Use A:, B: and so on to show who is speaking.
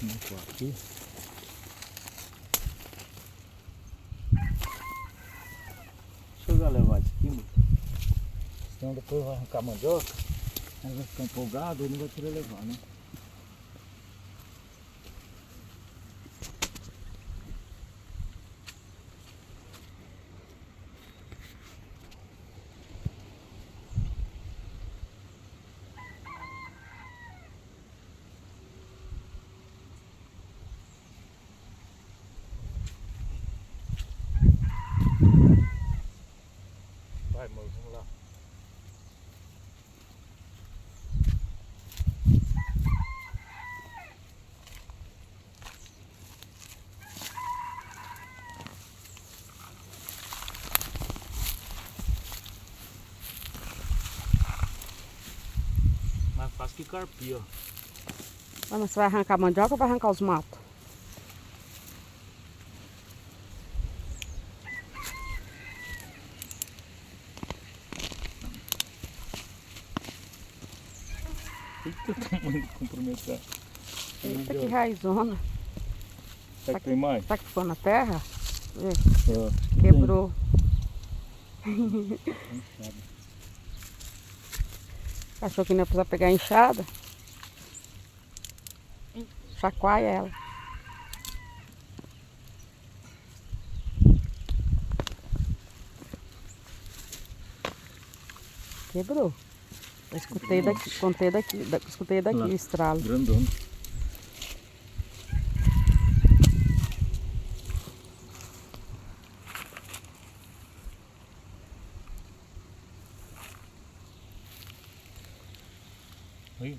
A: Vou aqui. Deixa eu já levar isso aqui, mano. Senão depois vai arrancar a mandioca. Aí vai ficar empolgado e não vai querer levar, né? Vai, moço, vamos lá. Mais fácil que carpir, ó.
B: Mas você vai arrancar a mandioca ou vai arrancar os matos?
A: Eita, o tamanho de comprometer.
B: Eita, que raizona.
A: Será que tem mais?
B: Será que ficou na terra? Vê,
A: Ó,
B: quebrou. Achou que não ia precisar pegar a enxada? Chacoalha ela. Quebrou. Eu escutei daqui, escutei daqui
A: Lá.
B: o estralo.
A: Grandona. Aí.